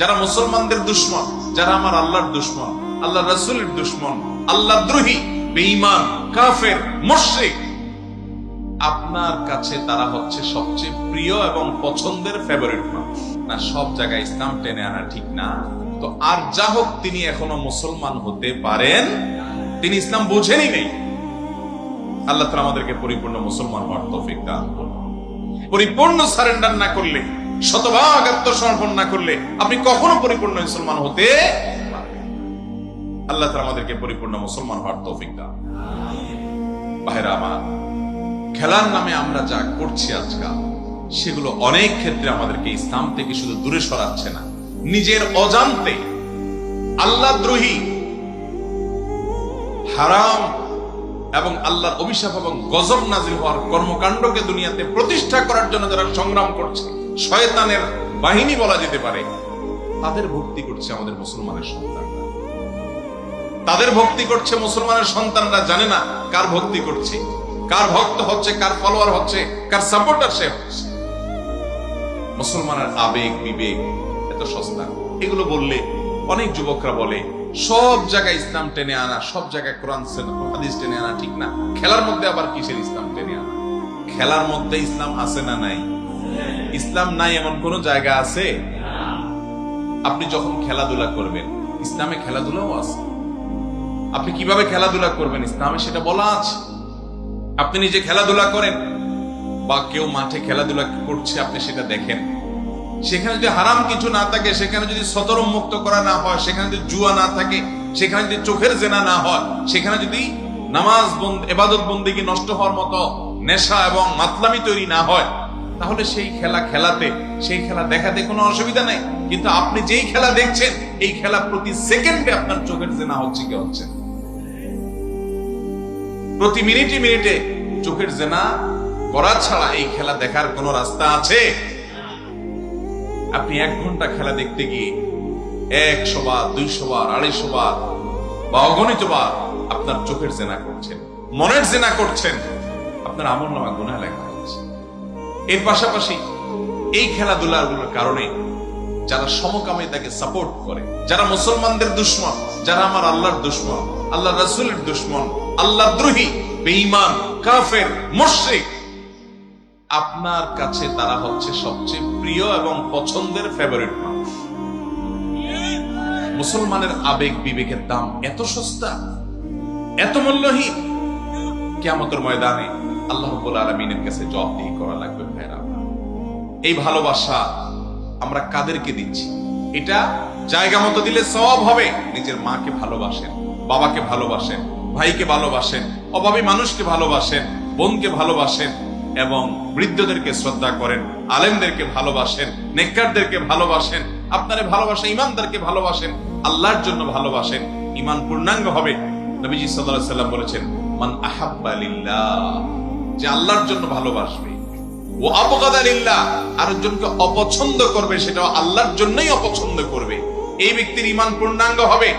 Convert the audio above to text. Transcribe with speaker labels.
Speaker 1: যারা মুসলমানদের দুশ্মন, যারা আমার আল্লাহর দুশ্মন, আল্লাহ রাসূলের দুশ্মন, আল্লাহদ্রোহী, বেঈমান, কাফের, মুশরিক, আপনার কাছে তারা হচ্ছে সবচেয়ে প্রিয় এবং পছন্দের ফেভারিট মানুষ। না, সব জায়গায় ইসলাম টেনে আনা ঠিক না। তো আর যা হোক, তিনি এখনো মুসলমান হতে পারেন, তিনি ইসলাম বুঝেনই নেই। আল্লাহ তাআলা আমাদেরকে পরিপূর্ণ মুসলমান হওয়ার তৌফিক দান করুন। পরিপূর্ণ সারেন্ডার না করলে, শতভাগ আত্মসমর্পণ না করলে আপনি কখনো পরিপূর্ণ মুসলমান হতে পারবেন। আল্লাহ তাআলা আমাদেরকে পরিপূর্ণ মুসলমান হওয়ার তৌফিক দান। ভাইরা আমার, খেলার নামে আমরা যা করছি আজকাল, সেগুলো অনেক ক্ষেত্রে আমাদেরকে ইসলাম থেকে শুধু দূরে সরাচ্ছে না, নিজের অজান্তে আল্লাহদ্রোহী, হারাম এবং আল্লাহর অভিশাপ এবং গজব নাজিল হওয়ার কর্মকাণ্ডকে দুনিয়াতে প্রতিষ্ঠা করার জন্য যারা সংগ্রাম করছে, শয়তানের বাহিনী বলা যেতে পারে, তাদের ভক্তি করছে আমাদের মুসলমানের সন্তানরা। তাদের ভক্তি করছে মুসলমানের সন্তানরা, জানে না কার ভক্তি করছে, কার ভক্ত হচ্ছে, কার ফলোয়ার হচ্ছে, কার সাপোর্টার সে হচ্ছে। মুসলমানের আবেগ বিবেক এত সস্তা। এগুলো বললে অনেক যুবকরা বলে সব জায়গায় ইসলাম টেনে আনা, সব জায়গায় কোরআন হাদিস টেনে আনা ঠিক না। খেলার মধ্যে আবার কিসের ইসলাম টেনে আনা? খেলার মধ্যে ইসলাম আছে না নাই? ইসলাম নাই এমন কোন জায়গা আছে? আপনি যখন খেলাধুলা করবেন, ইসলামে খেলাধুলাও আছে। আপনি কিভাবে খেলাধুলা করবেন, ইসলামে সেটা বলা আছে। আপনি নিজে খেলাধুলা করেন বা কেউ মাঠে খেলাধুলা করছে, আপনি সেটা দেখেন। সেখানে যদি হারাম কিছু না থাকে, সেখানে যদি সতরম মুক্ত করা না হয়, সেখানে যদি জুয়া না থাকে, সেখানে যদি চোখের জেনা না হয়, সেখানে যদি নামাজ ইবাদত বন্দেগী নষ্ট হওয়ার মতো নেশা এবং মাতলামি তৈরি না হয়, তাহলে সেই খেলা খেলাতে, সেই খেলা দেখাতে কোনো অসুবিধা নেই। কিন্তু আপনি যেই খেলা দেখছেন, এই খেলা প্রতি সেকেন্ডে আপনার চোখের জেনা হচ্ছে কি হচ্ছে? প্রতি মিনিটে মিনিটে চোখের জেনা করা ছাড়া এই খেলা দেখার কোন রাস্তা আছে? আপনি 1 ঘন্টা খেলা দেখতে গিয়ে 100 বার, 200 বার, 250 বার বা অগণিত বার আপনার চোখের জেনা করছেন, মনের জেনা করছেন, আপনার আমলনামা গুনাহ লেখা হচ্ছে। এর পাশাপাশি এই খেলাধুলাগুলোর কারণে যারা সমকামিতাকে সাপোর্ট করে, যারা মুসলমানদের দুশ্মন, যারা আমার আল্লাহর দুশ্মন, আল্লাহ রাসূলের দুশ্মন, আল্লাহদ্রোহী, বেঈমান, কাফের, মুশরিক, আপনার কাছে তারা হচ্ছে সবচেয়ে প্রিয় এবং পছন্দের ফেভারিট মানুষ। মুসলমানের আবেগ বিবেকের দাম এত সস্তা, এত মূল্যহীন, কিয়ামতের ময়দানে আল্লাহ রাব্বুল আলামিনের কাছে জবাবদিহি করা লাগবে। ভাইরা, এই ভালোবাসা আমরা কাদেরকে দিচ্ছি? এটা জায়গা মতো দিলে সওয়াব হবে। নিজের মাকে ভালোবাসেন, বাবাকে ভালোবাসেন, ভাইকে ভালোবাসেন, অভাবী মানুষকে ভালোবাসেন, বোনকে ভালোবাসেন এবং বৃদ্ধদেরকে শ্রদ্ধা করেন, আলেমদেরকে ভালোবাসেন, নেককারদেরকে ভালোবাসেন, আপনারে ভালোবাসেন, ইমানদারকে ভালোবাসেন, আল্লাহর জন্য ভালোবাসেন, ঈমান পূর্ণাঙ্গ হবে। নবীজি সাল্লাল্লাহু আলাইহি সাল্লাম বলেছেন, মান আহাব্বা লিল্লাহ, যে আল্লাহর জন্য ভালোবাসবে, ও আবগাদা লিল্লাহ, আরেকজনকে অপছন্দ করবে, সেটাও আল্লাহর জন্যই অপছন্দ করবে, এই ব্যক্তির ঈমান পূর্ণাঙ্গ হবে।